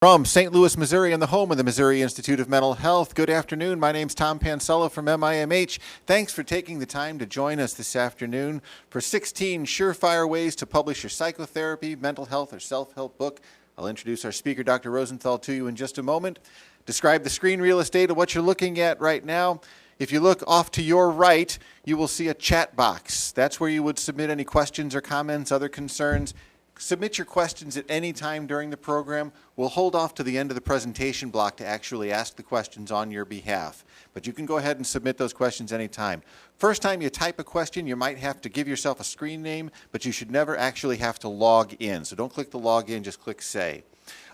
From St. Louis, Missouri, and the home of the Missouri Institute of Mental Health, good afternoon. My name's Tom Pansella from MIMH. Thanks for taking the time to join us this afternoon for 16 surefire ways to publish your psychotherapy, mental health, or self-help book. I'll introduce our speaker, Dr. Rosenthal, to you in just a moment. Describe the screen real estate of what you're looking at right now. If you look off to your right, you will see a chat box. That's where you would submit any questions or comments, other concerns. Submit your questions at any time during the program. We'll hold off to the end of the presentation block to actually ask the questions on your behalf. But you can go ahead and submit those questions anytime. First time you type a question, you might have to give yourself a screen name, but you should never actually have to log in. So don't click the log in, just click say.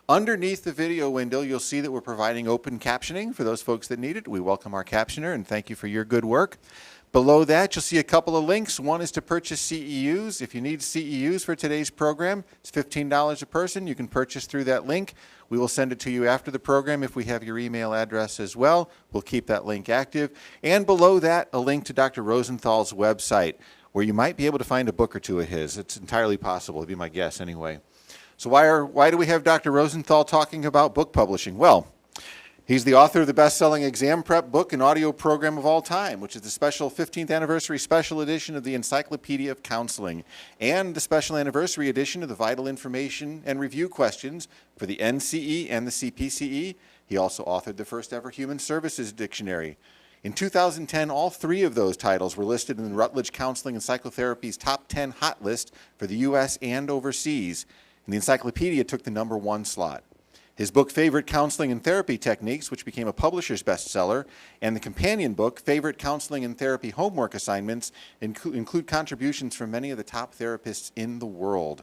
Underneath the video window, you'll see that we're providing open captioning for those folks that need it. We welcome our captioner and thank you for your good work. Below that, you'll see a couple of links. One is to purchase CEUs. If you need CEUs for today's program, it's $15 a person. You can purchase through that link. We will send it to you after the program if we have your email address as well. We'll keep that link active. And below that, a link to Dr. Rosenthal's website, where you might be able to find a book or two of his. It's entirely possible. It'd be my guess anyway. So why do we have Dr. Rosenthal talking about book publishing? Well, he's the author of the best-selling exam prep book and audio program of all time, which is the special 15th anniversary special edition of the Encyclopedia of Counseling, and the special anniversary edition of the vital information and review questions for the NCE and the CPCE. He also authored the first ever human services dictionary. In 2010, all three of those titles were listed in the Routledge Counseling and Psychotherapy's top 10 hot list for the U.S. and overseas, and the encyclopedia took the #1 slot. His book, Favorite Counseling and Therapy Techniques, which became a publisher's bestseller, and the companion book, Favorite Counseling and Therapy Homework Assignments, include contributions from many of the top therapists in the world.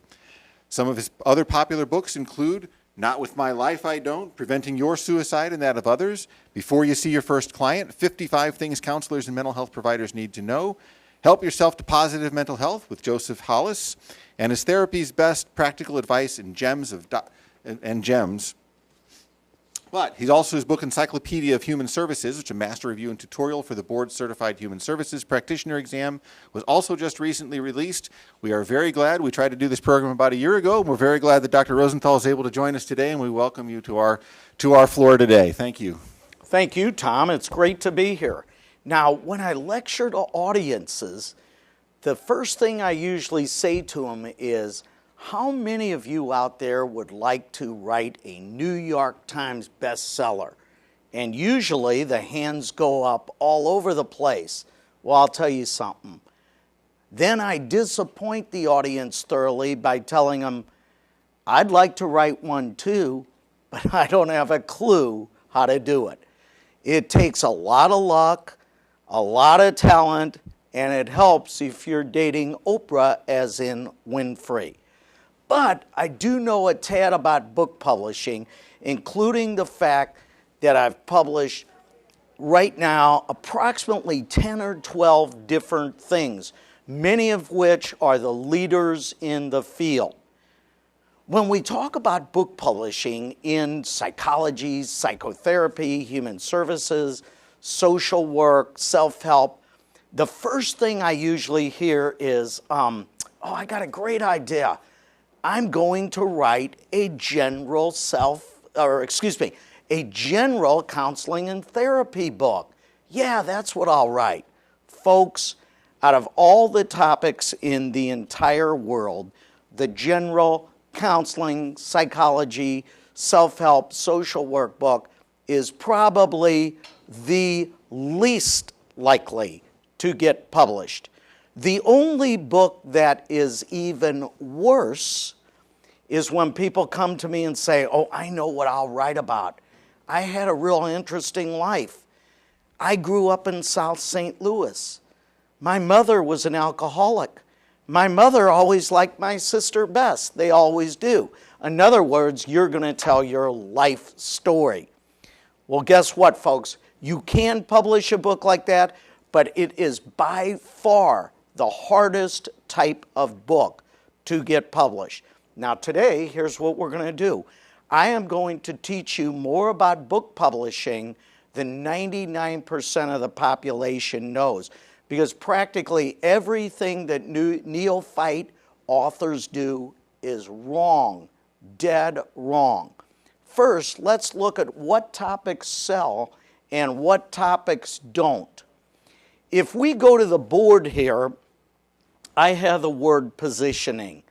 Some of his other popular books include Not With My Life I Don't, Preventing Your Suicide and That of Others, Before You See Your First Client, 55 Things Counselors and Mental Health Providers Need to Know, Help Yourself to Positive Mental Health with Joseph Hollis, and his Therapy's Best Practical Advice and Gems. But he's also his book, Encyclopedia of Human Services, which is a master review and tutorial for the board-certified human services practitioner exam, was also just recently released. We are very glad. We tried to do this program about a year ago, and we're very glad that Dr. Rosenthal is able to join us today, and we welcome you to our floor today. Thank you. Thank you, Tom. It's great to be here. Now, when I lecture to audiences, the first thing I usually say to them is, how many of you out there would like to write a New York Times bestseller? And usually the hands go up all over the place. Well, I'll tell you something. Then I disappoint the audience thoroughly by telling them, I'd like to write one too, but I don't have a clue how to do it. It takes a lot of luck, a lot of talent, and it helps if you're dating Oprah, as in Winfrey. But I do know a tad about book publishing, including the fact that I've published right now approximately 10 or 12 different things, many of which are the leaders in the field. When we talk about book publishing in psychology, psychotherapy, human services, social work, self-help, the first thing I usually hear is, I got a great idea. I'm going to write a general general counseling and therapy book. Yeah, that's what I'll write. Folks, out of all the topics in the entire world, the general counseling, psychology, self-help, social work book is probably the least likely to get published. The only book that is even worse is when people come to me and say, oh, I know what I'll write about. I had a real interesting life. I grew up in South St. Louis. My mother was an alcoholic. My mother always liked my sister best. They always do. In other words, you're going to tell your life story. Well, guess what, folks? You can publish a book like that, but it is by far the hardest type of book to get published. Now today, here's what we're going to do. I am going to teach you more about book publishing than 99% of the population knows, because practically everything that neophyte authors do is wrong, dead wrong. first, let's look at what topics sell and what topics don't. If we go to the board here, I have the word positioning.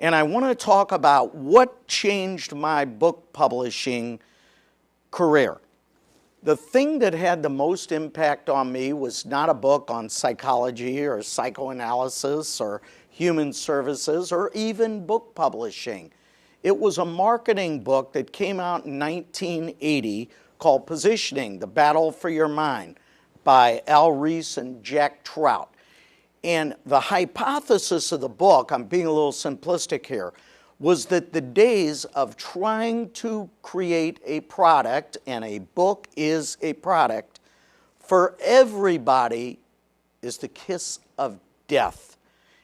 And I want to talk about what changed my book publishing career. The thing that had the most impact on me was not a book on psychology or psychoanalysis or human services or even book publishing. It was a marketing book that came out in 1980 called Positioning, The Battle for Your Mind by Al Ries and Jack Trout. And the hypothesis of the book, I'm being a little simplistic here, was that the days of trying to create a product, and a book is a product, for everybody is the kiss of death.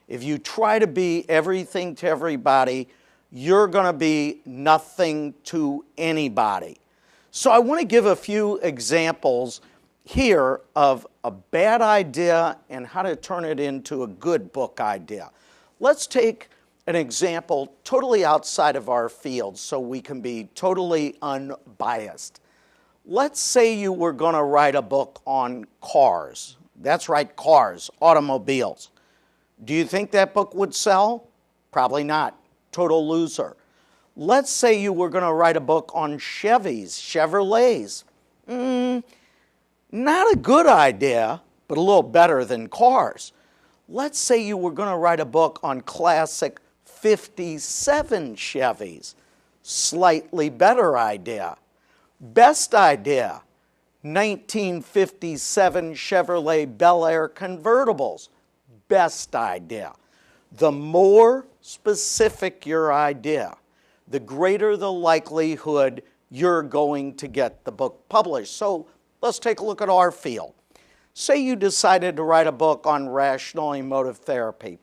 If you try to be everything to everybody, you're going to be nothing to anybody. So I want to give a few examples here of a bad idea and how to turn it into a good book idea. Let's take an example totally outside of our field so we can be totally unbiased. Let's say you were going to write a book on cars. That's right, cars, automobiles. Do you think that book would sell? Probably not. Total loser. Let's say you were going to write a book on Chevys, Chevrolets. Not a good idea, but a little better than cars. Let's say you were going to write a book on classic 57 Chevys. Slightly better idea. Best idea, 1957 Chevrolet Bel Air convertibles. Best idea. The more specific your idea, the greater the likelihood you're going to get the book published. So let's take a look at our field. Say you decided to write a book on rational emotive therapy.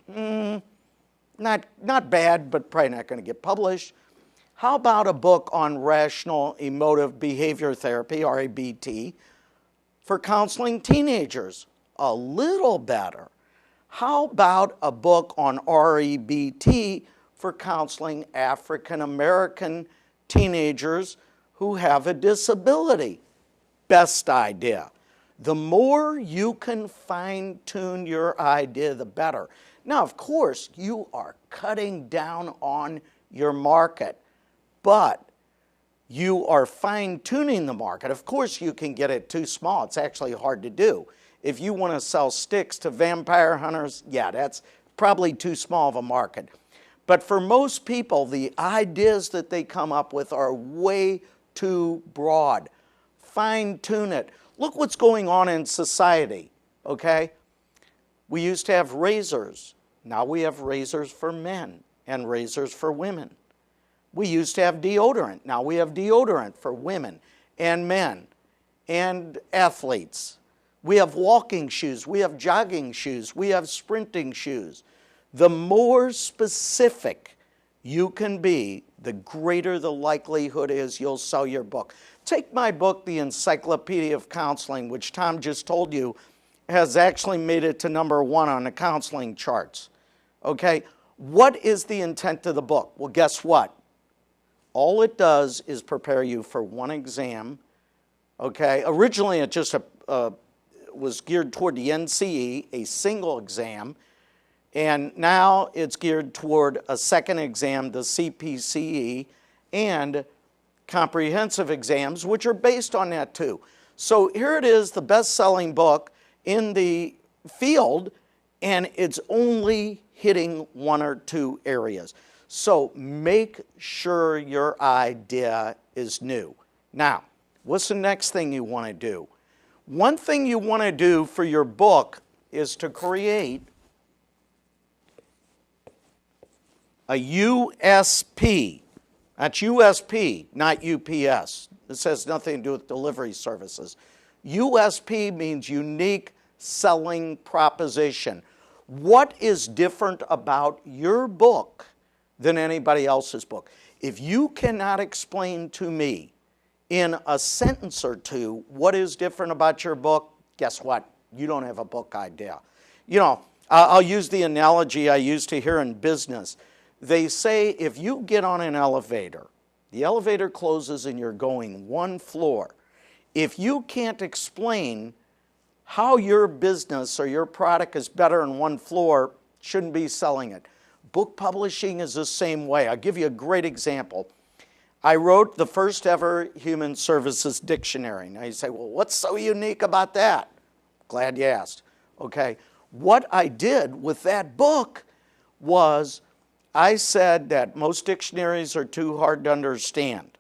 Not bad, but probably not going to get published. How about a book on rational emotive behavior therapy, REBT, for counseling teenagers? A little better. How about a book on REBT for counseling African American teenagers who have a disability? Best idea. The more you can fine-tune your idea, the better. Now, of course, you are cutting down on your market, but you are fine-tuning the market. Of course, you can get it too small. It's actually hard to do. If you want to sell sticks to vampire hunters, yeah, that's probably too small of a market. But for most people, the ideas that they come up with are way too broad. Fine-tune it. Look what's going on in society, okay? We used to have razors. Now we have razors for men and razors for women. We used to have deodorant. Now we have deodorant for women and men and athletes. We have walking shoes. We have jogging shoes. We have sprinting shoes. The more specific you can be, the greater the likelihood is you'll sell your book. Take my book, The Encyclopedia of Counseling, which Tom just told you has actually made it to #1 on the counseling charts. Okay, what is the intent of the book? Well, guess what? All it does is prepare you for one exam. Okay, originally it just was geared toward the NCE, a single exam, and now it's geared toward a second exam, the CPCE, and comprehensive exams, which are based on that too. So here it is, the best-selling book in the field, and it's only hitting one or two areas. So make sure your idea is new. Now, what's the next thing you want to do? One thing you want to do for your book is to create a USP. That's USP, not UPS. This has nothing to do with delivery services. USP means unique selling proposition. What is different about your book than anybody else's book? If you cannot explain to me in a sentence or two what is different about your book, guess what? You don't have a book idea. You know, I'll use the analogy I used to hear in business. They say if you get on an elevator The elevator closes and you're going one floor. If you can't explain how your business or your product is better in one floor, shouldn't be selling it. Book publishing is the same way. I'll give you a great example. I wrote the first ever human services dictionary. Now you say, well, what's so unique about that? Glad you asked. Okay. What I did with that book was I said that most dictionaries are too hard to understand.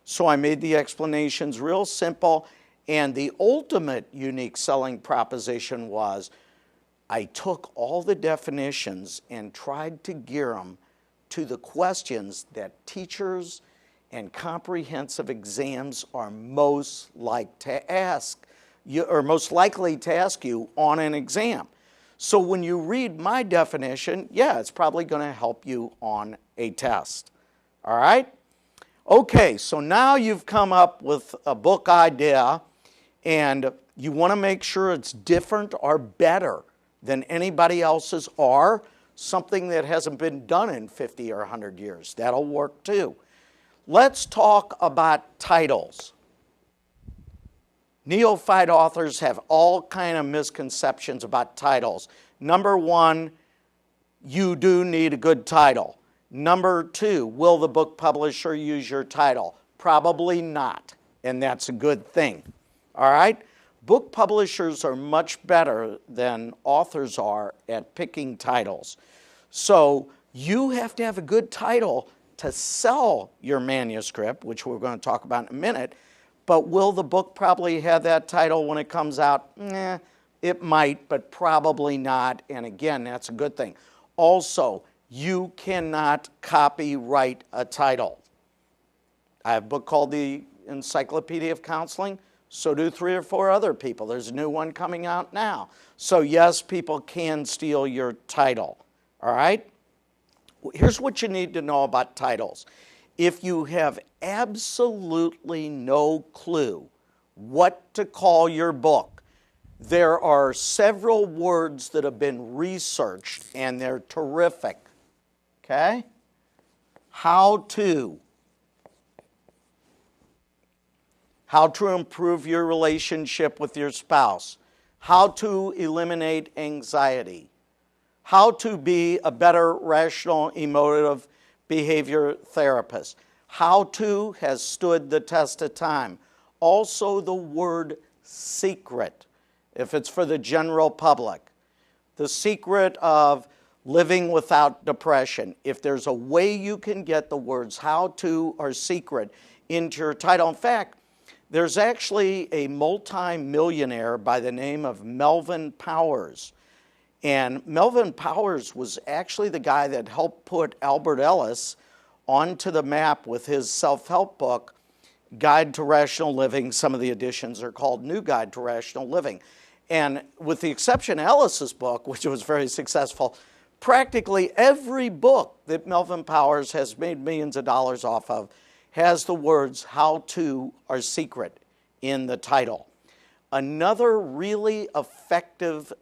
So I made the explanations real simple, and the ultimate unique selling proposition was I took all the definitions and tried to gear them to the questions that teachers and comprehensive exams are most likely to ask you on an exam. So when you read my definition, yeah, it's probably going to help you on a test. All right? Okay, so now you've come up with a book idea, and you want to make sure it's different or better than anybody else's, or something that hasn't been done in 50 or 100 years. That'll work too. Let's talk about titles. Neophyte authors have all kind of misconceptions about titles. Number one, you do need a good title. Number two, will the book publisher use your title? Probably not, and that's a good thing. All right? Book publishers are much better than authors are at picking titles. So you have to have a good title to sell your manuscript, which we're going to talk about in a minute. But will the book probably have that title when it comes out? It might, but probably not. And again, that's a good thing. Also, you cannot copyright a title. I have a book called the Encyclopedia of Counseling. So do 3 or 4 other people. There's a new one coming out now. So yes, people can steal your title. All right? Here's what you need to know about titles. If you have absolutely no clue what to call your book, there are several words that have been researched, and they're terrific. Okay? How to improve your relationship with your spouse, how to eliminate anxiety, how to be a better rational emotive behavior therapist. How to has stood the test of time. Also the word secret, if it's for the general public. The secret of living without depression. If there's a way you can get the words how to or secret into your title. In fact, there's actually a multi-millionaire by the name of Melvin Powers. And Melvin Powers was actually the guy that helped put Albert Ellis onto the map with his self-help book, Guide to Rational Living. Some of the editions are called New Guide to Rational Living. And with the exception of Ellis's book, which was very successful, practically every book that Melvin Powers has made millions of dollars off of has the words how to or secret in the title. Another really effective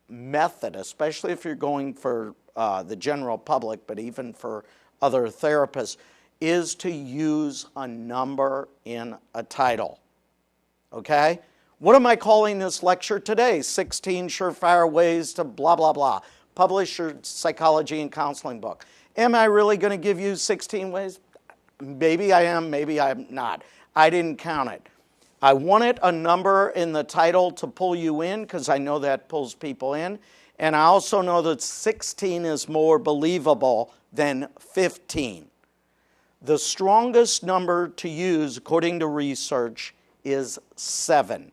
method, especially if you're going for the general public, but even for other therapists, is to use a number in a title. Okay? What am I calling this lecture today? 16 surefire ways to blah, blah, blah. Publish your psychology and counseling book. Am I really going to give you 16 ways? Maybe I am, maybe I'm not. I didn't count it. I wanted a number in the title to pull you in because I know that pulls people in. And I also know that 16 is more believable than 15. The strongest number to use, according to research, is 7.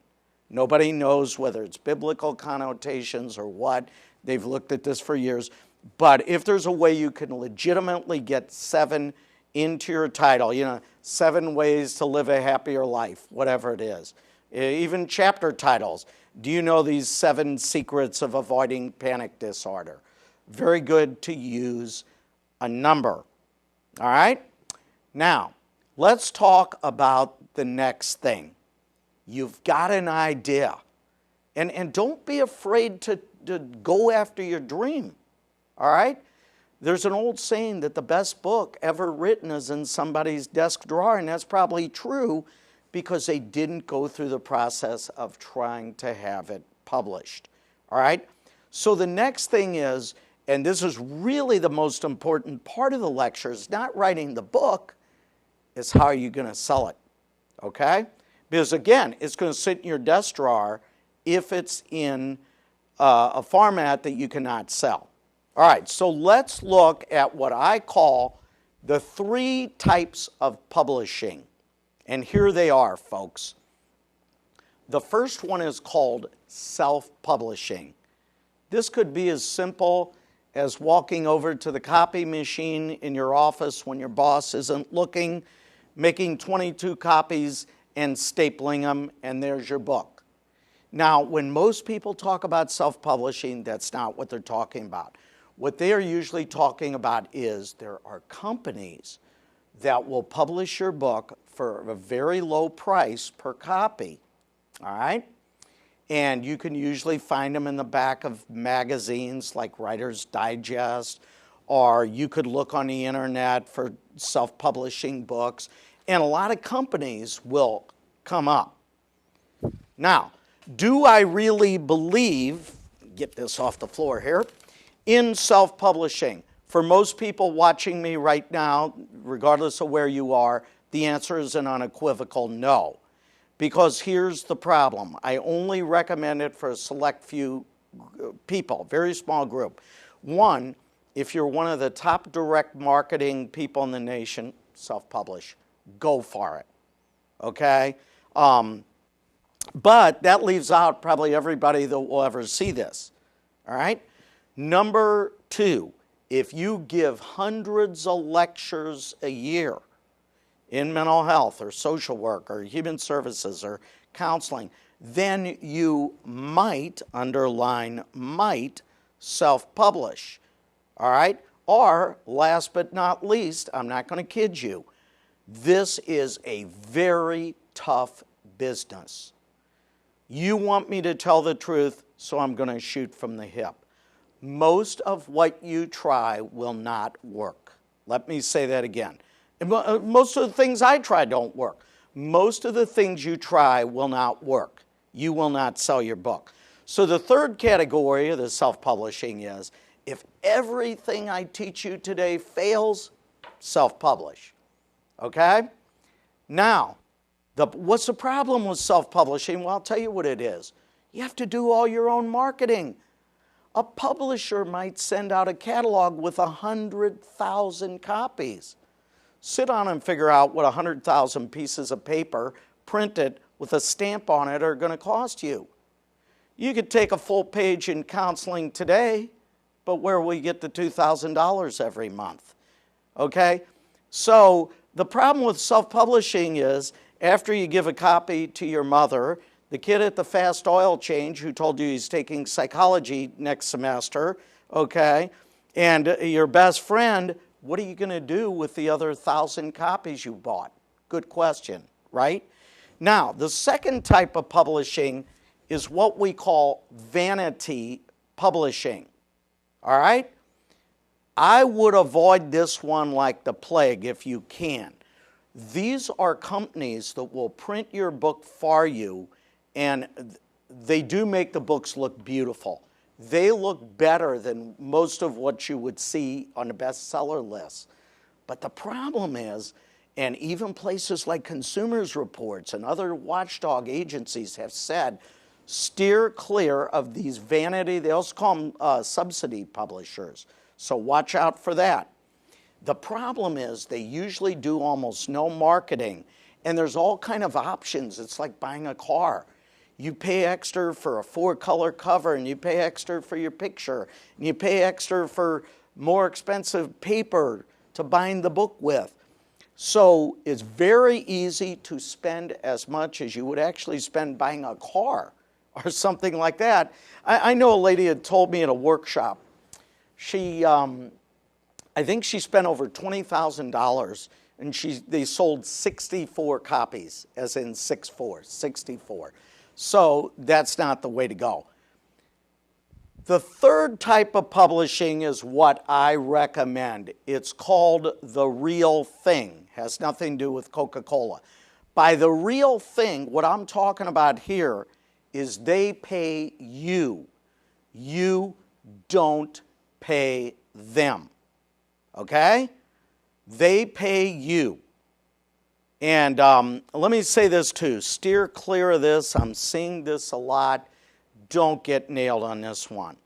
Nobody knows whether it's biblical connotations or what. They've looked at this for years. But if there's a way you can legitimately get 7 into your title, 7 ways to live a happier life, whatever it is. Even chapter titles. Do you know these 7 secrets of avoiding panic disorder? Very good to use a number. All right? Now, let's talk about the next thing. You've got an idea. And don't be afraid to go after your dream. All right? There's an old saying that the best book ever written is in somebody's desk drawer, and that's probably true because they didn't go through the process of trying to have it published. All right? So the next thing is, and this is really the most important part of the lecture, is not writing the book, it's how are you going to sell it. Okay? Because again, it's going to sit in your desk drawer if it's in a format that you cannot sell. All right, so let's look at what I call the 3 types of publishing. And here they are, folks. The first one is called self-publishing. This could be as simple as walking over to the copy machine in your office when your boss isn't looking, making 22 copies and stapling them, and there's your book. Now, when most people talk about self-publishing, that's not what they're talking about. What they are usually talking about is there are companies that will publish your book for a very low price per copy, all right? And you can usually find them in the back of magazines like Writer's Digest, or you could look on the internet for self-publishing books, and a lot of companies will come up. Now, do I really believe, get this off the floor here, in self-publishing? For most people watching me right now, regardless of where you are, the answer is an unequivocal no. Because here's the problem. I only recommend it for a select few people, very small group. One, if you're one of the top direct marketing people in the nation, self-publish. Go for it, okay? But that leaves out probably everybody that will ever see this, all right? Number 2, if you give hundreds of lectures a year in mental health or social work or human services or counseling, then you might, underline might, self-publish, all right? Or, last but not least, I'm not going to kid you, this is a very tough business. You want me to tell the truth, so I'm going to shoot from the hip. Most of what you try will not work. Let me say that again. Most of the things I try don't work. Most of the things you try will not work. You will not sell your book. So the third category of the self-publishing is, if everything I teach you today fails, self-publish. Okay? Now, what's the problem with self-publishing? Well, I'll tell you what it is. You have to do all your own marketing. A publisher might send out a catalog with 100,000 copies. Sit on and figure out what 100,000 pieces of paper printed with a stamp on it are going to cost you. You could take a full page in Counseling Today, but where will you get the $2,000 every month? Okay? So the problem with self-publishing is, after you give a copy to your mother, the kid at the fast oil change who told you he's taking psychology next semester, okay, and your best friend, what are you going to do with the other 1,000 copies you bought? Good question, right? Now, the second type of publishing is what we call vanity publishing, all right? I would avoid this one like the plague if you can. These are companies that will print your book for you, and they do make the books look beautiful. They look better than most of what you would see on the bestseller list. But the problem is, and even places like Consumers Reports and other watchdog agencies have said, steer clear of these vanity, they also call them subsidy publishers. So watch out for that. The problem is they usually do almost no marketing, and there's all kind of options. It's like buying a car. You pay extra for a 4-color cover, and you pay extra for your picture, and you pay extra for more expensive paper to bind the book with. So it's very easy to spend as much as you would actually spend buying a car or something like that. I know a lady had told me at a workshop, she, I think she spent over $20,000, and they sold 64 copies, as in 64. So that's not the way to go. The third type of publishing is what I recommend. It's called the real thing. Has nothing to do with Coca-Cola. By the real thing, what I'm talking about here is they pay you. You don't pay them. Okay? They pay you. And let me say this too. Steer clear of this. I'm seeing this a lot. Don't get nailed on this one.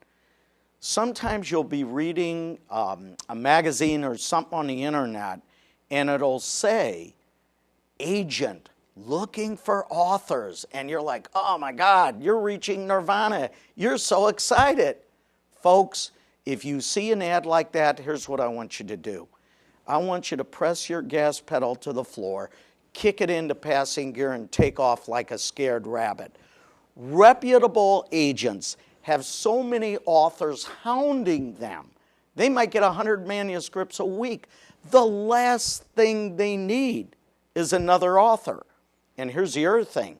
Sometimes you'll be reading a magazine or something on the internet, and it'll say, agent looking for authors. And you're like, oh my God, you're reaching nirvana. You're so excited. Folks, if you see an ad like that, here's what I want you to do. I want you to press your gas pedal to the floor, kick it into passing gear, and take off like a scared rabbit. Reputable agents have so many authors hounding them. They might get 100 manuscripts a week. The last thing they need is another author. And here's the other thing.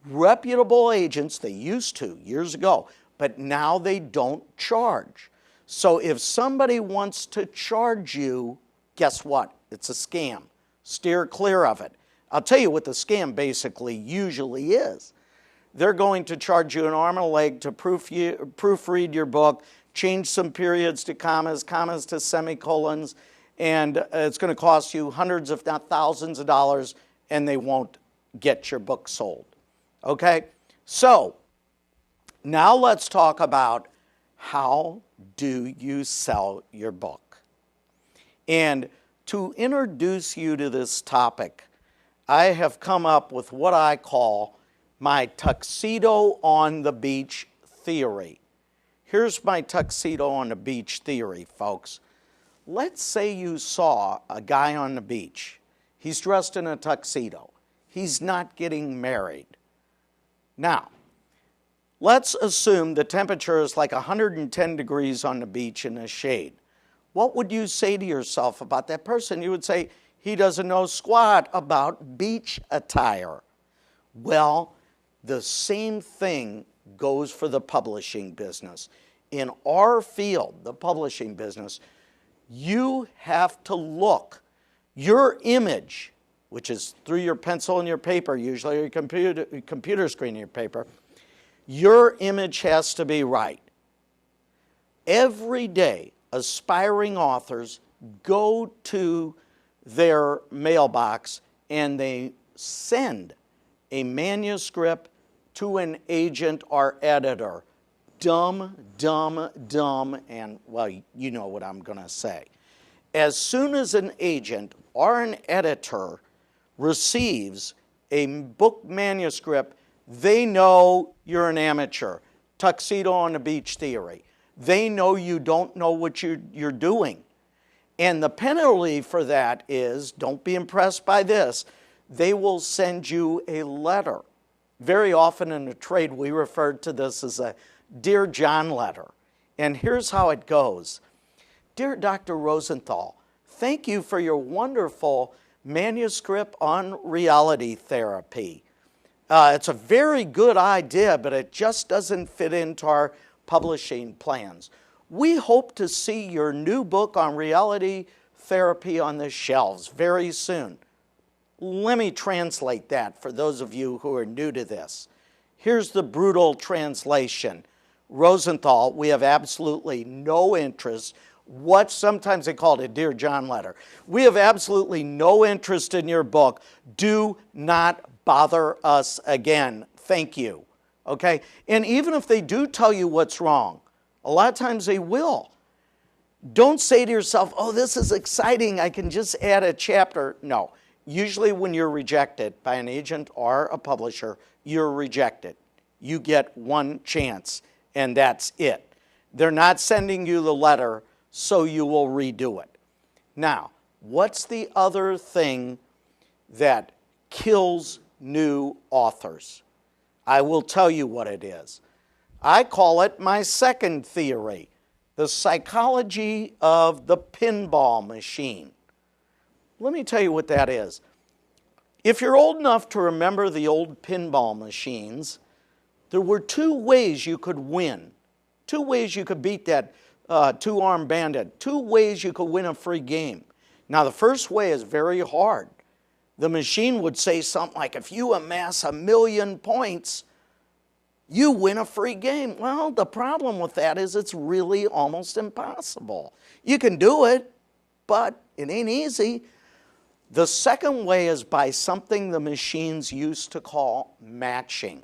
Reputable agents, they used to years ago, but now they don't charge. So if somebody wants to charge you, guess what? It's a scam. Steer clear of it. I'll tell you what the scam basically usually is. They're going to charge you an arm and a leg to proofread your book, change some periods to commas, commas to semicolons, and it's going to cost you hundreds if not thousands of dollars, and they won't get your book sold. Okay? So, now let's talk about how do you sell your book. And to introduce you to this topic, I have come up with what I call my tuxedo on the beach theory. Here's my tuxedo on the beach theory, folks. Let's say you saw a guy on the beach. He's dressed in a tuxedo. He's not getting married. Now, let's assume the temperature is like 110 degrees on the beach in the shade. What would you say to yourself about that person? You would say, he doesn't know squat about beach attire. Well, the same thing goes for the publishing business. In our field, the publishing business, you have to look. Your image, which is through your pencil and your paper, usually your computer screen and your paper, your image has to be right. Every day, aspiring authors go to their mailbox and they send a manuscript to an agent or editor. Dumb, and, well, you know what I'm going to say. As soon as an agent or an editor receives a book manuscript, they know you're an amateur. Tuxedo on the beach theory. They know you don't know what you're doing. And the penalty for that is, don't be impressed by this, they will send you a letter. Very often in the trade, we refer to this as a Dear John letter. And here's how it goes. Dear Dr. Rosenthal, thank you for your wonderful manuscript on reality therapy. It's a very good idea, but it just doesn't fit into our publishing plans. We hope to see your new book on reality therapy on the shelves very soon. Let me translate that for those of you who are new to this. Here's the brutal translation. Rosenthal, we have absolutely no interest. Sometimes they call it a Dear John letter. We have absolutely no interest in your book. Do not bother us again. Thank you. Okay? And even if they do tell you what's wrong, a lot of times they will. Don't say to yourself, oh, this is exciting, I can just add a chapter. No. Usually when you're rejected by an agent or a publisher, you're rejected. You get one chance, and that's it. They're not sending you the letter, so you will redo it. Now, what's the other thing that kills new authors? I will tell you what it is. I call it my second theory, the psychology of the pinball machine. Let me tell you what that is. If you're old enough to remember the old pinball machines, there were two ways you could win 2 ways you could beat that two-armed bandit. 2 ways you could win a free game. Now, the first way is very hard. The machine would say something like, if you amass 1,000,000 points, you win a free game. Well, the problem with that is it's really almost impossible. You can do it, but it ain't easy. The second way is by something the machines used to call matching.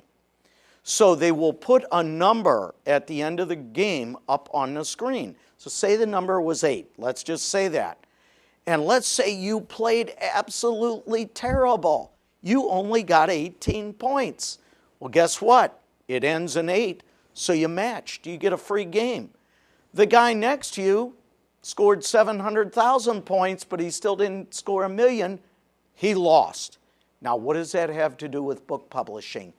So they will put a number at the end of the game up on the screen. So say the number was 8. Let's just say that. And let's say you played absolutely terrible. You only got 18 points. Well, guess what? It ends in 8, so you matched. You get a free game. The guy next to you scored 700,000 points, but he still didn't score 1,000,000. He lost. Now, what does that have to do with book publishing?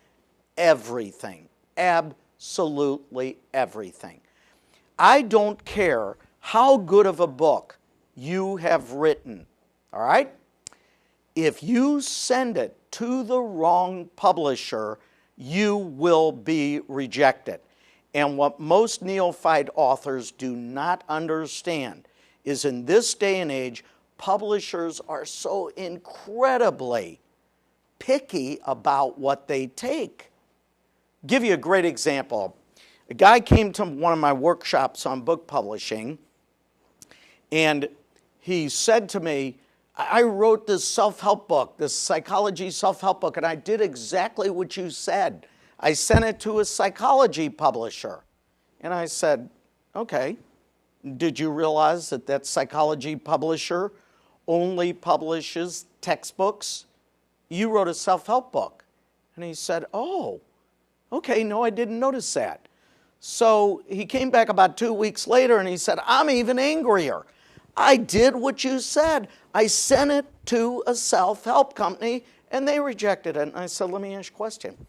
Everything. Absolutely everything. I don't care how good of a book you have written, all right? If you send it to the wrong publisher, you will be rejected. And what most neophyte authors do not understand is in this day and age, publishers are so incredibly picky about what they take. Give you a great example. A guy came to one of my workshops on book publishing, and he said to me, I wrote this self-help book, this psychology self-help book, and I did exactly what you said. I sent it to a psychology publisher. And I said, okay, did you realize that that psychology publisher only publishes textbooks? You wrote a self-help book. And he said, oh, okay, no, I didn't notice that. So he came back about 2 weeks later and he said, I'm even angrier. I did what you said. I sent it to a self-help company and they rejected it. And I said, let me ask you a question.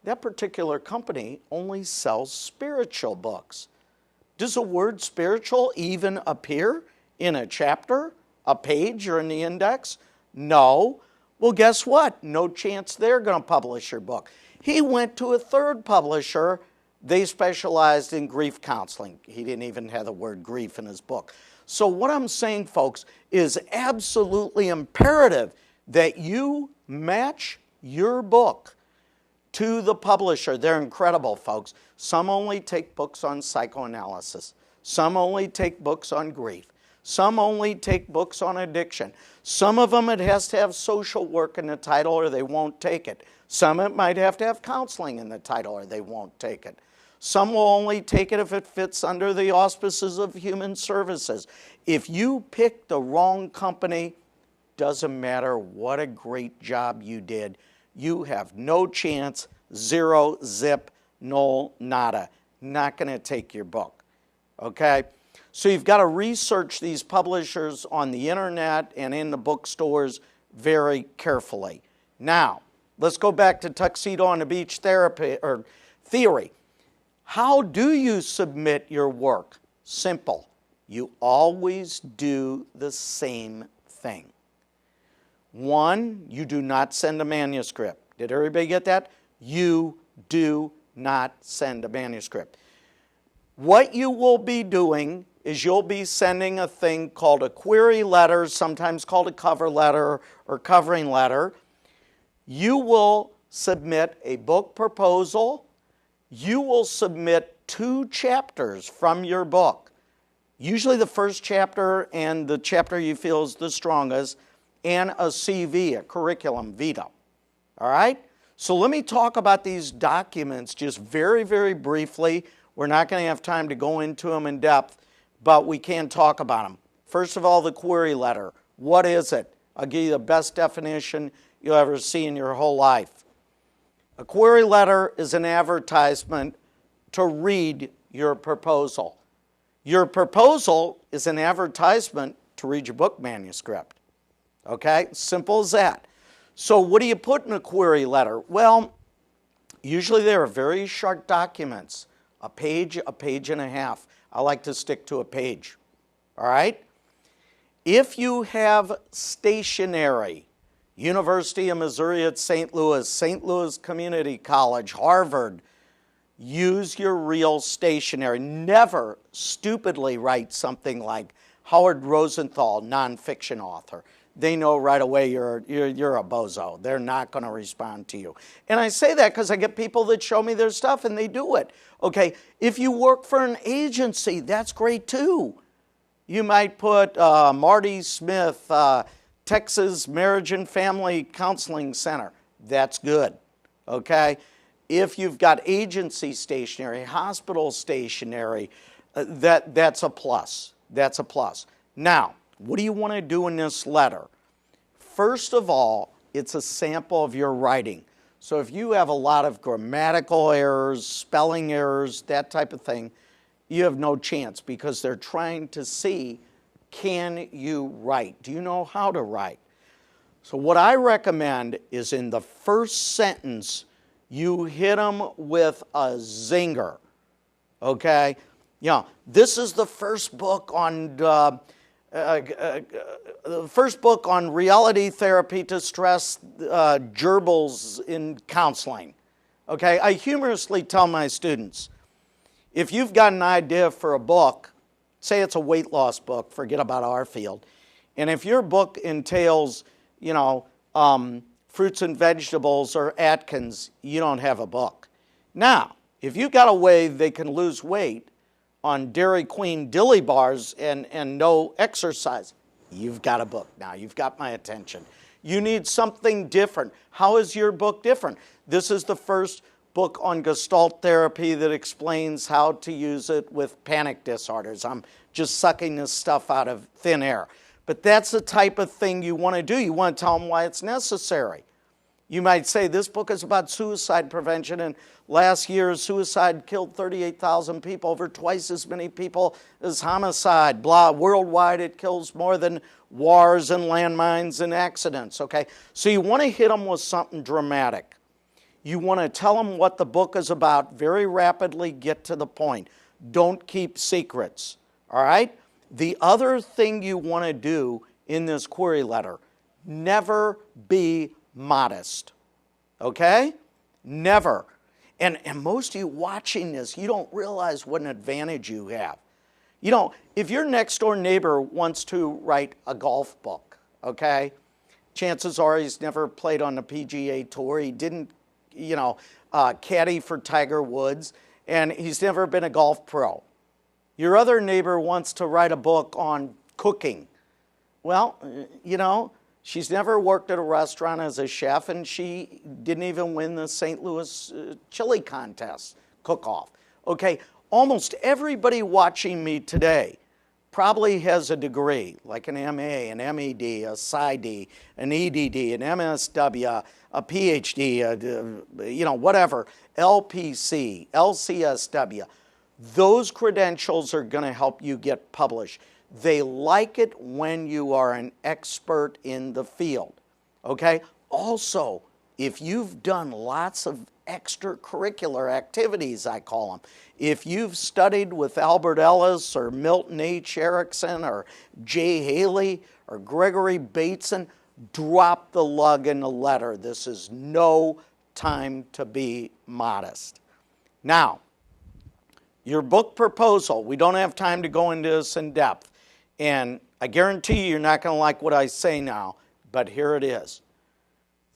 That particular company only sells spiritual books. Does the word spiritual even appear in a chapter, a page, or in the index? No. Well, guess what? No chance they're going to publish your book. He went to a third publisher. They specialized in grief counseling. He didn't even have the word grief in his book. So what I'm saying, folks, is absolutely imperative that you match your book to the publisher. They're incredible, folks. Some only take books on psychoanalysis. Some only take books on grief. Some only take books on addiction. Some of them it has to have social work in the title or they won't take it. Some it might have to have counseling in the title or they won't take it. Some will only take it if it fits under the auspices of human services. If you pick the wrong company, doesn't matter what a great job you did, you have no chance, zero, zip, null, nada. Not going to take your book, okay? So you've got to research these publishers on the internet and in the bookstores very carefully. Now, let's go back to Tuxedo on the Beach therapy or theory. How do you submit your work? Simple. You always do the same thing. 1, you do not send a manuscript. Did everybody get that? You do not send a manuscript. What you will be doing is you'll be sending a thing called a query letter, sometimes called a cover letter or covering letter. You will submit a book proposal. You will submit 2 chapters from your book. Usually the first chapter and the chapter you feel is the strongest, and a CV, a curriculum vitae. All right? So let me talk about these documents just very, very briefly. We're not going to have time to go into them in depth, but we can talk about them. First of all, the query letter. What is it? I'll give you the best definition you'll ever see in your whole life. A query letter is an advertisement to read your proposal. Your proposal is an advertisement to read your book manuscript. Okay? Simple as that. So what do you put in a query letter? Well, usually they are very short documents. A page and a half. I like to stick to a page. All right? If you have stationery, University of Missouri at St. Louis Community College, Harvard, use your real stationery. Never stupidly write something like Howard Rosenthal, nonfiction author. They know right away you're a bozo. They're not going to respond to you. And I say that because I get people that show me their stuff and they do it. Okay, if you work for an agency, that's great too. You might put Marty Smith, Texas Marriage and Family Counseling Center. That's good, okay? If you've got agency stationery, hospital stationery, that's a plus. That's a plus. Now, what do you want to do in this letter? First of all, it's a sample of your writing. So if you have a lot of grammatical errors, spelling errors, that type of thing, you have no chance because they're trying to see, can you write? Do you know how to write? So what I recommend is in the first sentence, you hit them with a zinger, okay? Yeah, this is the first book on reality therapy to stress gerbils in counseling. Okay, I humorously tell my students, if you've got an idea for a book, say it's a weight loss book, forget about our field, and if your book entails, fruits and vegetables or Atkins, you don't have a book. Now, if you've got a way they can lose weight on Dairy Queen dilly bars and no exercise, you've got a book now. You've got my attention. You need something different. How is your book different? This is the first book on Gestalt therapy that explains how to use it with panic disorders. I'm just sucking this stuff out of thin air. But that's the type of thing you want to do. You want to tell them why it's necessary. You might say this book is about suicide prevention, and last year suicide killed 38,000 people, over twice as many people as homicide. Blah, worldwide it kills more than wars and landmines and accidents, okay? So you want to hit them with something dramatic. You want to tell them what the book is about, very rapidly get to the point. Don't keep secrets, all right? The other thing you want to do in this query letter, never be modest, okay? Never. And most of you watching this, you don't realize what an advantage you have. If your next door neighbor wants to write a golf book, okay, chances are he's never played on the PGA Tour. He didn't, caddy for Tiger Woods, and he's never been a golf pro. Your other neighbor wants to write a book on cooking. Well, she's never worked at a restaurant as a chef, and she didn't even win the St. Louis chili contest cook-off. Okay, almost everybody watching me today probably has a degree, like an MA, an MED, a PsyD, an EDD, an MSW, a PhD, whatever, LPC, LCSW. Those credentials are going to help you get published. They like it when you are an expert in the field, okay? Also, if you've done lots of extracurricular activities, I call them, if you've studied with Albert Ellis or Milton H. Erickson or Jay Haley or Gregory Bateson, drop the lug in the letter. This is no time to be modest. Now, your book proposal, we don't have time to go into this in depth. And I guarantee you're not going to like what I say now, but here it is.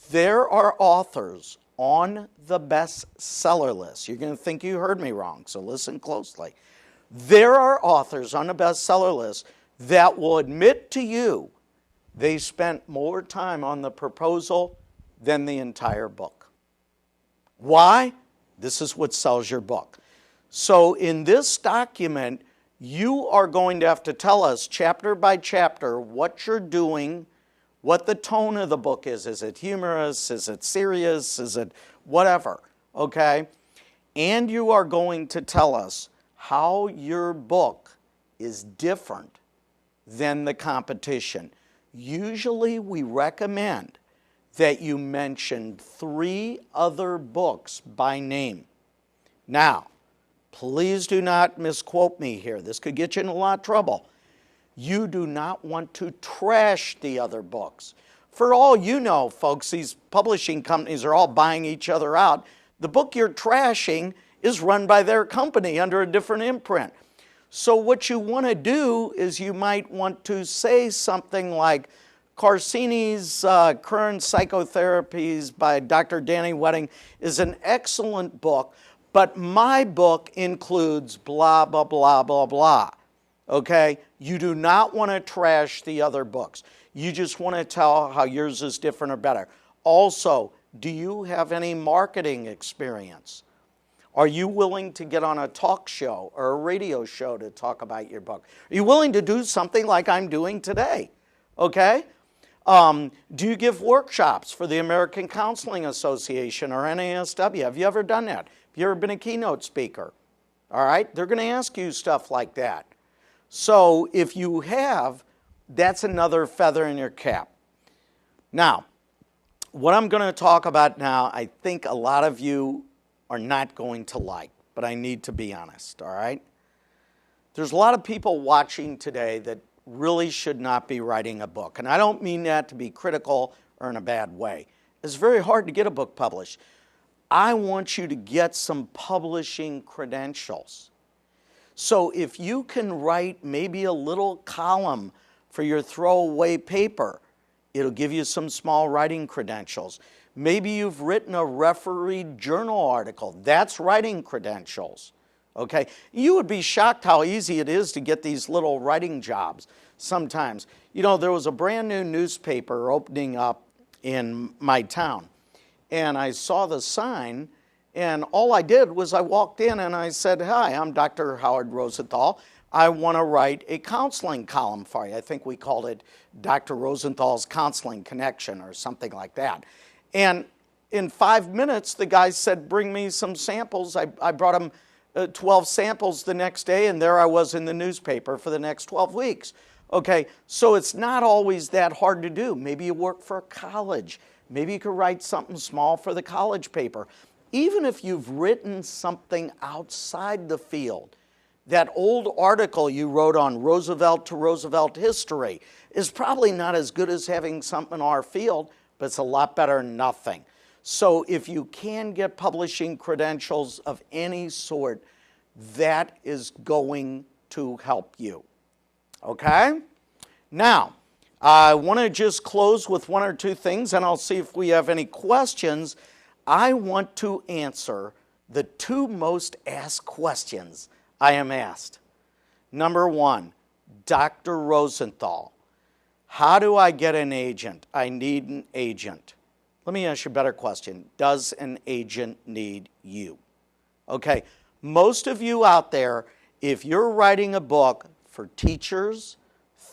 There are authors on the bestseller list. You're going to think you heard me wrong, so listen closely. There are authors on the bestseller list that will admit to you they spent more time on the proposal than the entire book. Why? This is what sells your book. So in this document, you are going to have to tell us chapter by chapter what you're doing, what the tone of the book is. Is it humorous? Is it serious? Is it whatever? Okay? And you are going to tell us how your book is different than the competition. Usually we recommend that you mention 3 other books by name. Now, please do not misquote me here. This could get you in a lot of trouble. You do not want to trash the other books. For all you know, folks, these publishing companies are all buying each other out. The book you're trashing is run by their company under a different imprint. So what you want to do is you might want to say something like, Corsini's Current Psychotherapies by Dr. Danny Wedding is an excellent book, but my book includes blah, blah, blah, blah, blah. Okay? You do not want to trash the other books. You just want to tell how yours is different or better. Also, do you have any marketing experience? Are you willing to get on a talk show or a radio show to talk about your book? Are you willing to do something like I'm doing today? Okay? Do you give workshops for the American Counseling Association or NASW? Have you ever done that? Have you ever been a keynote speaker? All right? They're going to ask you stuff like that. So if you have, that's another feather in your cap. Now, what I'm going to talk about now, I think a lot of you are not going to like, but I need to be honest, all right? There's a lot of people watching today that really should not be writing a book. And I don't mean that to be critical or in a bad way. It's very hard to get a book published. I want you to get some publishing credentials. So if you can write maybe a little column for your throwaway paper, it'll give you some small writing credentials. Maybe you've written a refereed journal article. That's writing credentials. Okay? You would be shocked how easy it is to get these little writing jobs sometimes. You know, there was a brand new newspaper opening up in my town, and I saw the sign, and all I did was I walked in and I said, "Hi, I'm Dr. Howard Rosenthal. I want to write a counseling column for you." I think we called it Dr. Rosenthal's Counseling Connection or something like that. And in 5 minutes, the guy said, "Bring me some samples." I brought him 12 samples the next day, and there I was in the newspaper for the next 12 weeks. Okay, so it's not always that hard to do. Maybe you work for a college. Maybe you could write something small for the college paper. Even if you've written something outside the field, that old article you wrote on Roosevelt to Roosevelt history is probably not as good as having something in our field, but it's a lot better than nothing. So if you can get publishing credentials of any sort, that is going to help you. Okay? Now, I want to just close with one or two things, and I'll see if we have any questions. I want to answer the two most asked questions I am asked. Number one, Dr. Rosenthal, how do I get an agent? I need an agent. Let me ask you a better question. Does an agent need you? Okay, most of you out there, if you're writing a book for teachers,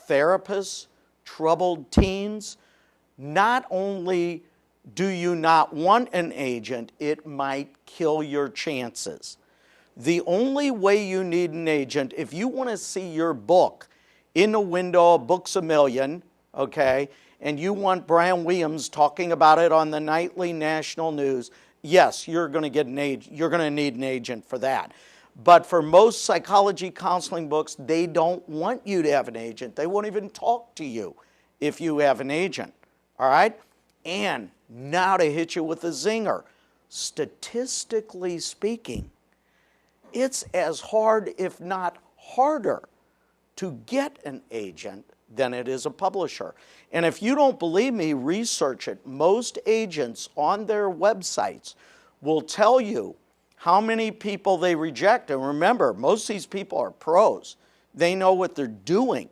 therapists, troubled teens, not only do you not want an agent, it might kill your chances. The only way you need an agent, if you want to see your book in the window of Books A Million, okay, and you want Brian Williams talking about it on the nightly national news, yes, you're going to get an agent. You're going to need an agent for that. But for most psychology counseling books, they don't want you to have an agent. They won't even talk to you if you have an agent. All right? And now to hit you with a zinger. Statistically speaking, it's as hard, if not harder, to get an agent than it is a publisher. And if you don't believe me, research it. Most agents on their websites will tell you how many people they reject. And remember, most of these people are pros. They know what they're doing.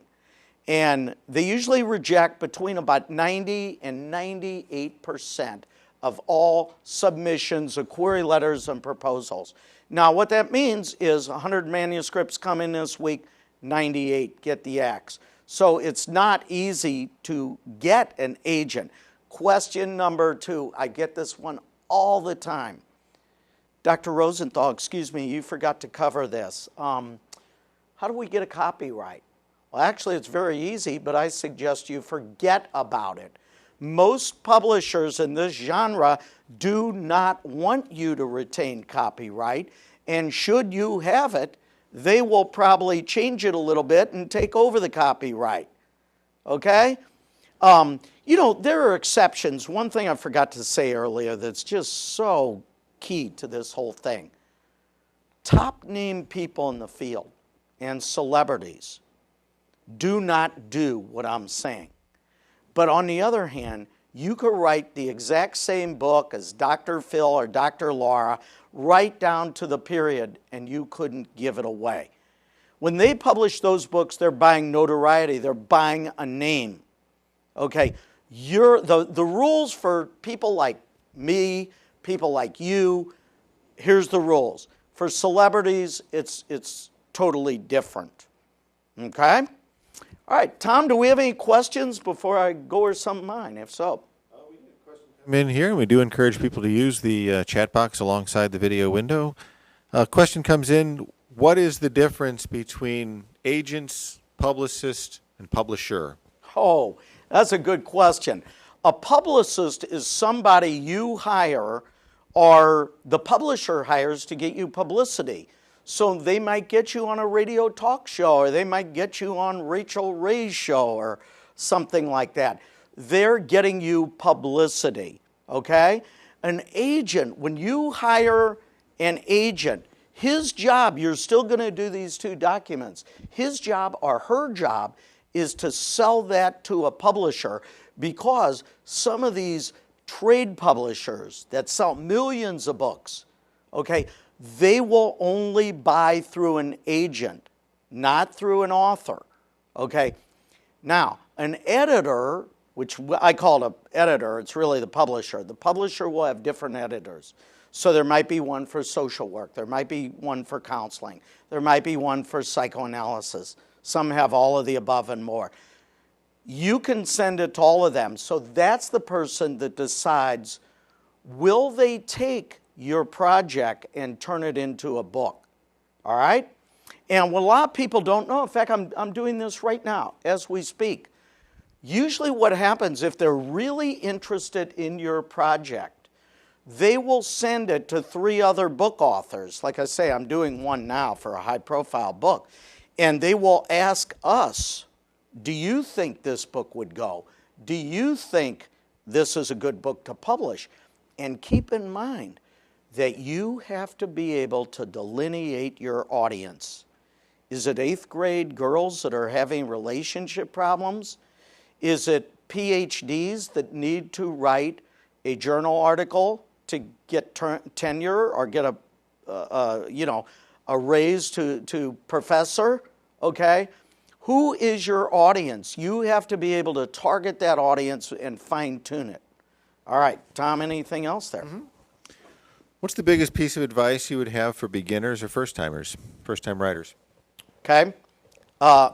And they usually reject between about 90 and 98% of all submissions of query letters and proposals. Now, what that means is 100 manuscripts come in this week, 98 get the axe. So it's not easy to get an agent. Question number two, I get this one all the time. Dr. Rosenthal, excuse me, you forgot to cover this. How do we get a copyright? Well, actually, it's very easy, but I suggest you forget about it. Most publishers in this genre do not want you to retain copyright, and should you have it, they will probably change it a little bit and take over the copyright. Okay? You know, there are exceptions. One thing I forgot to say earlier that's just so key to this whole thing. top name people in the field and celebrities do not do what I'm saying. But on the other hand, you could write the exact same book as Dr. Phil or Dr. Laura, right down to the period, and you couldn't give it away. When they publish those books, they're buying notoriety. They're buying a name. Okay, the rules for people like me, people like you, here's the rules. For celebrities, it's totally different. Okay? All right, Tom, do we have any questions before I go over some of mine? If so. We have a question come in here, and we do encourage people to use the chat box alongside the video window. A question comes in, what is the difference between agents, publicist, and publisher? Oh, that's a good question. A publicist is somebody you hire or the publisher hires to get you publicity. So they might get you on a radio talk show, or they might get you on Rachel Ray's show or something like that. They're getting you publicity, okay? An agent, when you hire an agent, his job, you're still going to do these two documents. His job or her job is to sell that to a publisher, because some of these trade publishers that sell millions of books, okay, they will only buy through an agent, not through an author, okay? Now, an editor, which I call an editor, it's really the publisher. The publisher will have different editors. So there might be one for social work. There might be one for counseling. There might be one for psychoanalysis. Some have all of the above and more. You can send it to all of them. So that's the person that decides, will they take your project and turn it into a book? All right? And what a lot of people don't know, in fact, I'm doing this right now as we speak. Usually what happens, if they're really interested in your project, they will send it to 3 other book authors. Like I say, I'm doing one now for a high-profile book. And they will ask us, do you think this book would go? Do you think this is a good book to publish? And keep in mind that you have to be able to delineate your audience. Is it 8th grade girls that are having relationship problems? Is it PhDs that need to write a journal article to get tenure or get a raise to professor? Okay? Who is your audience? You have to be able to target that audience and fine-tune it. All right, Tom, anything else there? Mm-hmm. What's the biggest piece of advice you would have for beginners or first-timers, first-time writers? Okay.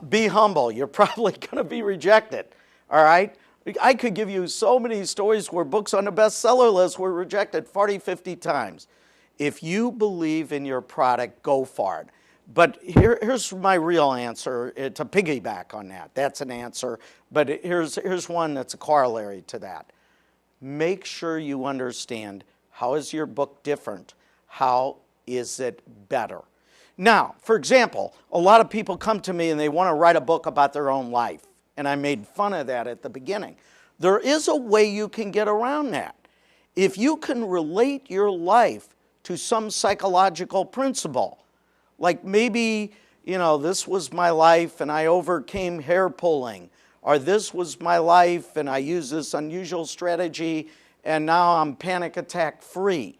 Be humble. You're probably going to be rejected. All right? I could give you so many stories where books on the bestseller list were rejected 40, 50 times. If you believe in your product, go for it. But here's my real answer to piggyback on that. That's an answer. But here's one that's a corollary to that. Make sure you understand, how is your book different? How is it better? Now, for example, a lot of people come to me and they want to write a book about their own life. And I made fun of that at the beginning. There is a way you can get around that. If you can relate your life to some psychological principle, like maybe, this was my life and I overcame hair pulling, or this was my life and I used this unusual strategy and now I'm panic attack free,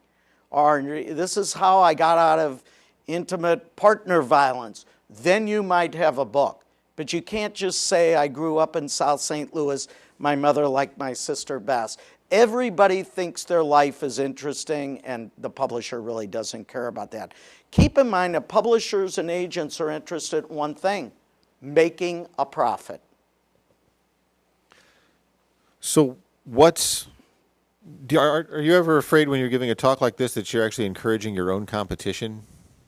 or this is how I got out of intimate partner violence, then you might have a book. But you can't just say, I grew up in South St. Louis, my mother liked my sister best. Everybody thinks their life is interesting, and the publisher really doesn't care about that. Keep in mind that publishers and agents are interested in one thing, making a profit. So are you ever afraid when you're giving a talk like this that you're actually encouraging your own competition?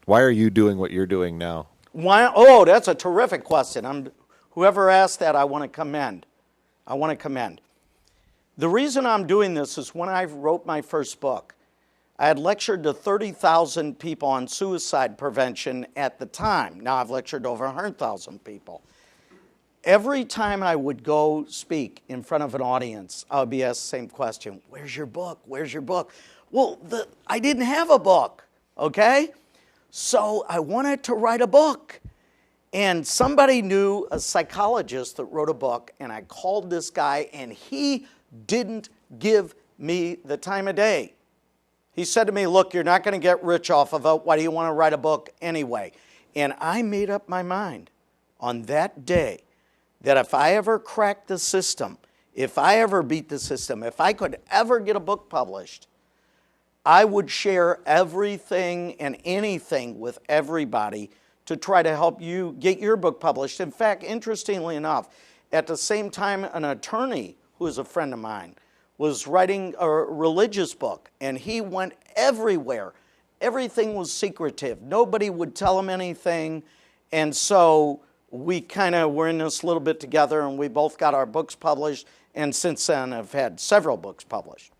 Why are you doing what you're doing now? Why? Oh, that's a terrific question. Whoever asked that, I want to commend. The reason I'm doing this is when I wrote my first book, I had lectured to 30,000 people on suicide prevention at the time. Now I've lectured to over 100,000 people. Every time I would go speak in front of an audience, I would be asked the same question, where's your book? Where's your book? Well, I didn't have a book, okay? So I wanted to write a book. And somebody knew a psychologist that wrote a book, and I called this guy, and he didn't give me the time of day. He said to me, look, you're not going to get rich off of it. Why do you want to write a book anyway? And I made up my mind on that day that if I ever cracked the system, if I ever beat the system, if I could ever get a book published, I would share everything and anything with everybody to try to help you get your book published. In fact, interestingly enough, at the same time, an attorney who is a friend of mine was writing a religious book, and he went everywhere. Everything was secretive. Nobody would tell him anything, and so we kind of were in this a little bit together, and we both got our books published, and since then have had several books published.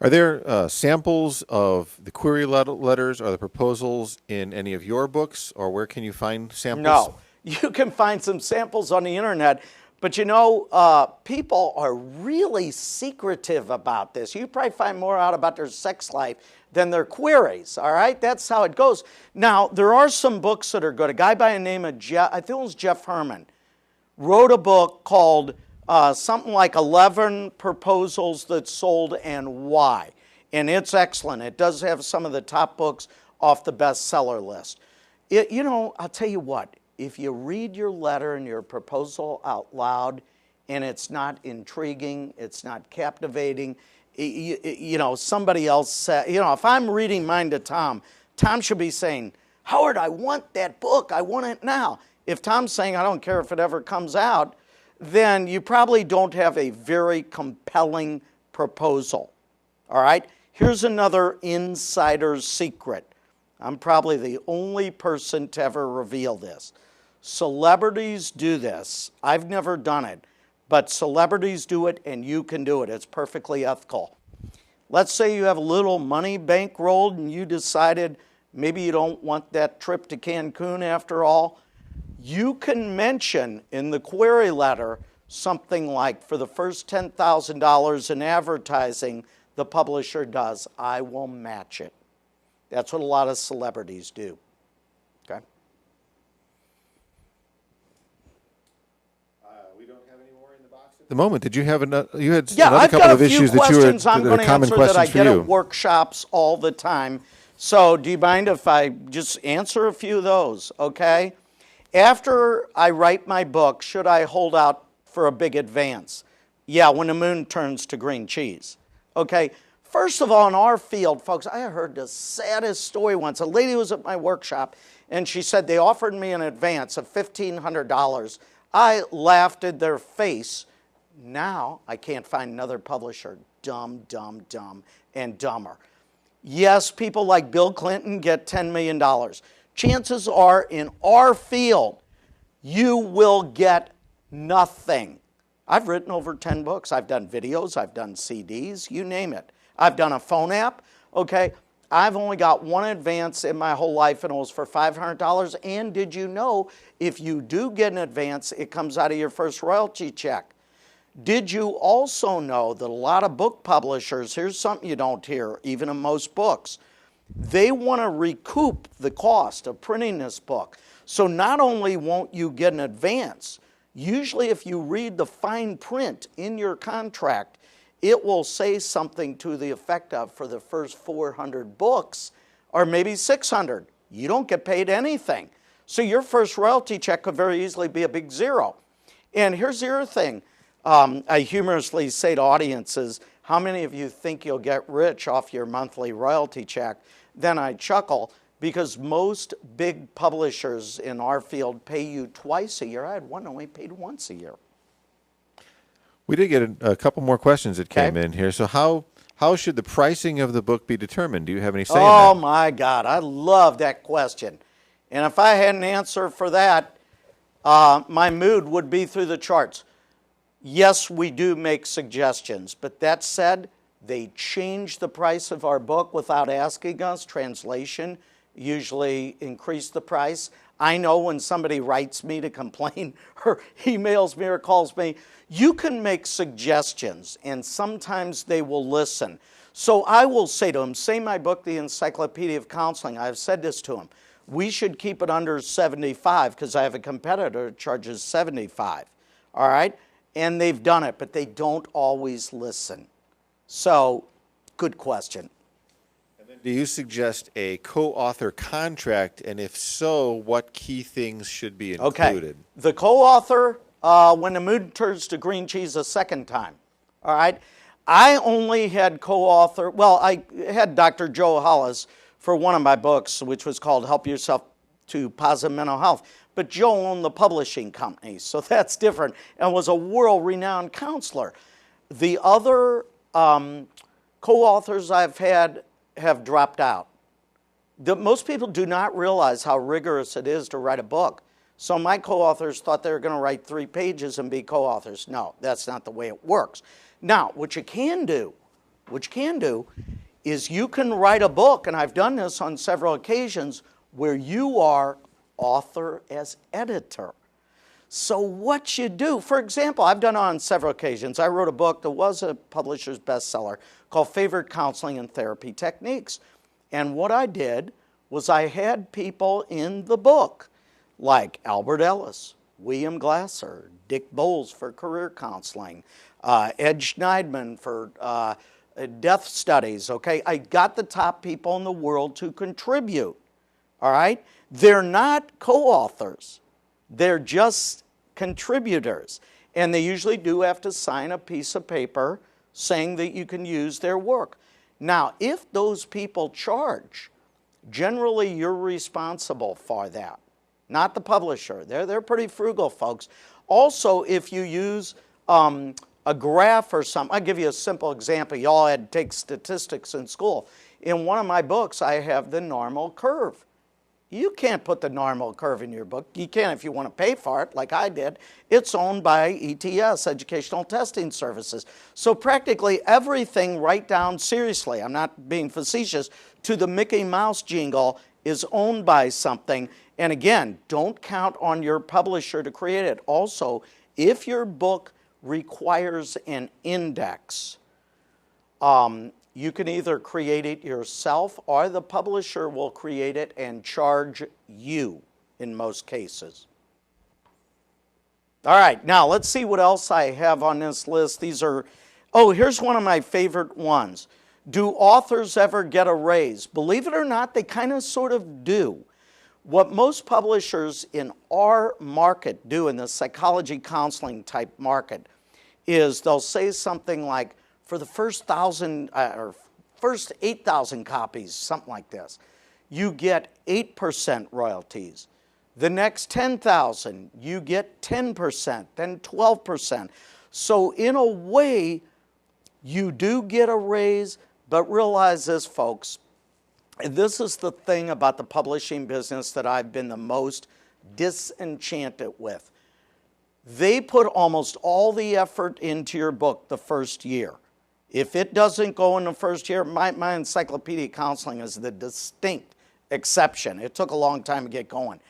Are there samples of the query letters or the proposals in any of your books, or where can you find samples? No. You can find some samples on the internet, but you know, people are really secretive about this. You probably find more out about their sex life than their queries, all right? That's how it goes. Now, there are some books that are good. A guy by the name of Jeff, I think it was Jeff Herman, wrote a book called something like 11 Proposals That Sold and Why. And it's excellent. It does have some of the top books off the bestseller list. You know, I'll tell you what, if you read your letter and your proposal out loud and it's not intriguing, it's not captivating, you know, somebody else said, you know, if I'm reading mine to Tom, Tom should be saying, Howard, I want that book. I want it now. If Tom's saying, I don't care if it ever comes out, then you probably don't have a very compelling proposal. All right? Here's another insider's secret. I'm probably the only person to ever reveal this. Celebrities do this. I've never done it, but celebrities do it and you can do it. It's perfectly ethical. Let's say you have a little money bankrolled and you decided maybe you don't want that trip to Cancun after all. You can mention in the query letter something like, for the first $10,000 in advertising the publisher does, I will match it. That's what a lot of celebrities do. Okay? We don't have any more in the box at the moment. Did you have you had Yeah, another I've couple got of a few issues that questions you I'm were going to common answer that I questions for get you. at workshops all the time. So do you mind if I just answer a few of those, okay? After I write my book, should I hold out for a big advance? Yeah, when the moon turns to green cheese. Okay, first of all, in our field, folks, I heard the saddest story once. A lady was at my workshop, and she said they offered me an advance of $1,500. I laughed in their face. Now I can't find another publisher. Dumb, dumb, dumb, and dumber. Yes, people like Bill Clinton get $10 million. Chances are, in our field, you will get nothing. I've written over 10 books. I've done videos. I've done CDs. You name it. I've done a phone app. Okay, I've only got one advance in my whole life, and it was for $500. And did you know, if you do get an advance, it comes out of your first royalty check. Did you also know that a lot of book publishers, here's something you don't hear, even in most books, they want to recoup the cost of printing this book. So not only won't you get an advance, usually if you read the fine print in your contract, it will say something to the effect of, for the first 400 books, or maybe 600, you don't get paid anything. So your first royalty check could very easily be a big zero. And here's the other thing. I humorously say to audiences, how many of you think you'll get rich off your monthly royalty check? Then I chuckle, because most big publishers in our field pay you twice a year. I had one only paid once a year. We did get a couple more questions that came in here. So how should the pricing of the book be determined? Do you have any say in that? Oh my God, I love that question. And if I had an answer for that, my mood would be through the charts. Yes, we do make suggestions, but that said, they change the price of our book without asking us. Translation usually increase the price. I know when somebody writes me to complain or emails me or calls me, you can make suggestions, and sometimes they will listen. So I will say to them, say my book, The Encyclopedia of Counseling, I've said this to them, we should keep it under 75 because I have a competitor that charges 75, all right? And they've done it, but they don't always listen. So, good question. Do you suggest a co-author contract, and if so, what key things should be included? Okay. The co-author, when the mood turns to green cheese a second time, all right? I only had co-author, well, I had Dr. Joe Hollis for one of my books, which was called Help Yourself to Positive Mental Health. But Joe owned the publishing company, so that's different, and was a world-renowned counselor. The other co-authors I've had have dropped out. Most people do not realize how rigorous it is to write a book. So my co-authors thought they were going to write 3 pages and be co-authors. No, that's not the way it works. Now, what you can do is you can write a book, and I've done this on several occasions, where you are author as editor. So what you do, for example, I've done it on several occasions. I wrote a book that was a publisher's bestseller called Favorite Counseling and Therapy Techniques. And what I did was I had people in the book like Albert Ellis, William Glasser, Dick Bowles for career counseling, Ed Schneidman for death studies, okay? I got the top people in the world to contribute, all right? They're not co-authors. They're just contributors. And they usually do have to sign a piece of paper saying that you can use their work. Now, if those people charge, generally you're responsible for that, not the publisher. They're pretty frugal, folks. Also, if you use a graph or something, I'll give you a simple example. Y'all had to take statistics in school. In one of my books, I have the normal curve. You can't put the normal curve in your book. You can if you want to pay for it, like I did. It's owned by ETS, Educational Testing Services. So practically everything right down, seriously, I'm not being facetious, to the Mickey Mouse jingle is owned by something. And again, don't count on your publisher to create it. Also, if your book requires an index, you can either create it yourself or the publisher will create it and charge you in most cases. All right, now let's see what else I have on this list. These are, here's one of my favorite ones. Do authors ever get a raise? Believe it or not, they kind of sort of do. What most publishers in our market do, in the psychology counseling type market, is they'll say something like, for the first 1,000 or first 8,000 copies, something like this, you get 8% royalties. The next 10,000, you get 10%, then 12%. So in a way, you do get a raise, but realize this, folks, this is the thing about the publishing business that I've been the most disenchanted with. They put almost all the effort into your book the first year. If it doesn't go in the first year, my Encyclopedia of Counseling is the distinct exception. It took a long time to get going.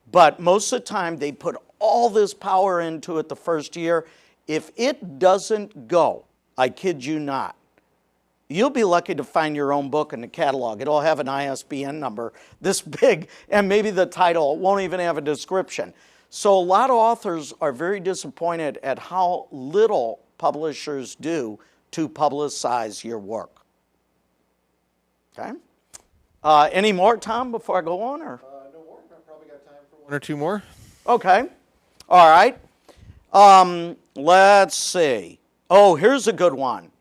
But most of the time, they put all this power into it the first year. If it doesn't go, I kid you not, you'll be lucky to find your own book in the catalog. It'll have an ISBN number this big, and maybe the title won't even have a description. So a lot of authors are very disappointed at how little publishers do to publicize your work. Okay? Any more, Tom, before I go on? Or? No more. I've probably got time for 1 or 2 more. Okay. All right. Let's see. Here's a good one.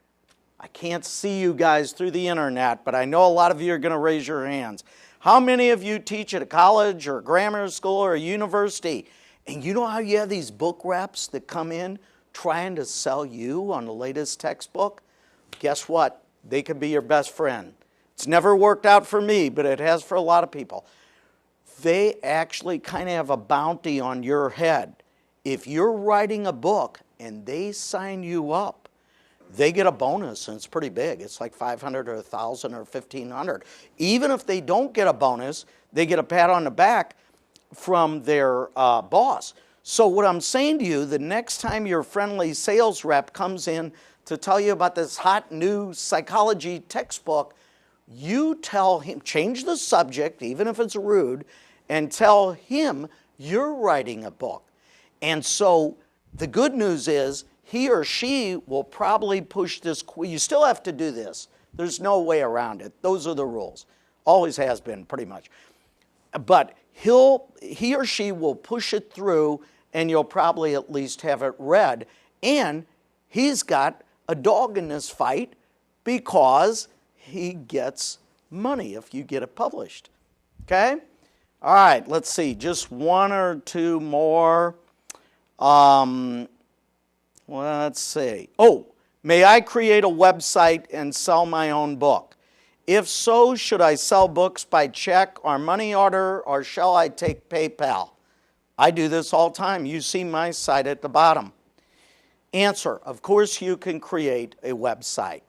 I can't see you guys through the internet, but I know a lot of you are going to raise your hands. How many of you teach at a college or a grammar school or a university? And you know how you have these book reps that come in trying to sell you on the latest textbook? Guess what? They could be your best friend. It's never worked out for me, but it has for a lot of people. They actually kind of have a bounty on your head. If you're writing a book and they sign you up, they get a bonus, and it's pretty big. It's like $500 or $1,000 or $1,500. Even if they don't get a bonus, they get a pat on the back from their boss. So what I'm saying to you, the next time your friendly sales rep comes in to tell you about this hot new psychology textbook, you tell him, change the subject, even if it's rude, and tell him you're writing a book. And so the good news is he or she will probably push this. You still have to do this. There's no way around it. Those are the rules. Always has been, pretty much. But he or she will push it through, and you'll probably at least have it read. And he's got a dog in this fight because he gets money if you get it published. Okay? All right, let's see. Just one or two more. Let's see. Oh, may I create a website and sell my own book? If so, should I sell books by check or money order, or shall I take PayPal? I do this all the time. You see my site at the bottom. Answer, of course you can create a website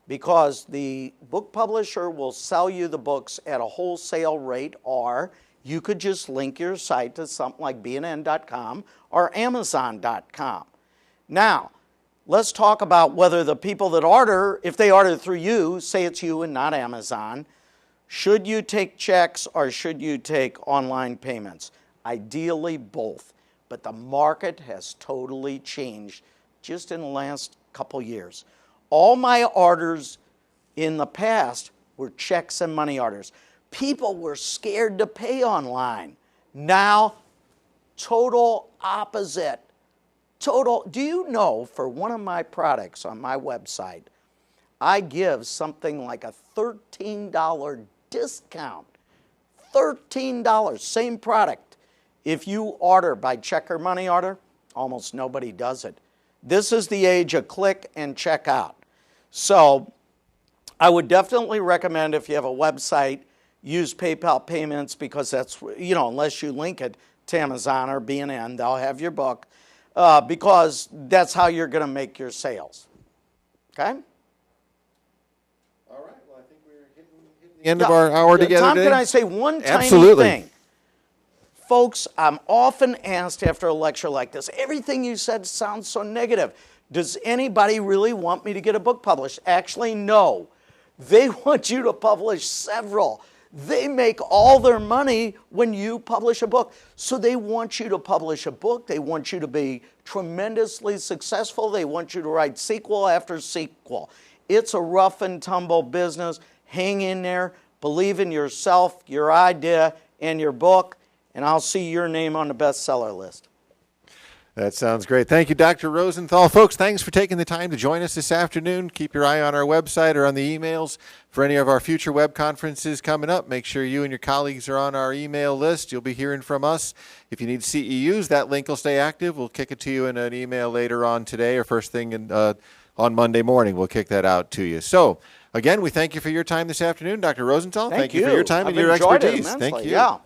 because the book publisher will sell you the books at a wholesale rate, or you could just link your site to something like bnn.com or amazon.com. Now, let's talk about whether the people that order, if they order through you, say it's you and not Amazon, should you take checks or should you take online payments? Ideally, both. But the market has totally changed just in the last couple years. All my orders in the past were checks and money orders. People were scared to pay online. Now, total opposite. Total. Do you know, for one of my products on my website, I give something like a $13 discount. $13, same product. If you order by check or money order, almost nobody does it. This is the age of click and check out. So I would definitely recommend, if you have a website, use PayPal payments, because that's, unless you link it to Amazon or BNN, they'll have your book, because that's how you're going to make your sales. Okay? All right. Well, I think we're hitting the end of our hour together Tom, today. can I say one tiny Absolutely. thing? Folks, I'm often asked after a lecture like this, everything you said sounds so negative. Does anybody really want me to get a book published? Actually, no. They want you to publish several. They make all their money when you publish a book. So they want you to publish a book. They want you to be tremendously successful. They want you to write sequel after sequel. It's a rough and tumble business. Hang in there. Believe in yourself, your idea, and your book. And I'll see your name on the bestseller list. That sounds great. Thank you, Dr. Rosenthal. Folks, thanks for taking the time to join us this afternoon. Keep your eye on our website or on the emails for any of our future web conferences coming up. Make sure you and your colleagues are on our email list. You'll be hearing from us. If you need CEUs, that link will stay active. We'll kick it to you in an email later on today or first thing on Monday morning. We'll kick that out to you. So, again, we thank you for your time this afternoon, Dr. Rosenthal. Thank you for your time and your expertise. Thank you. Thank you. Yeah.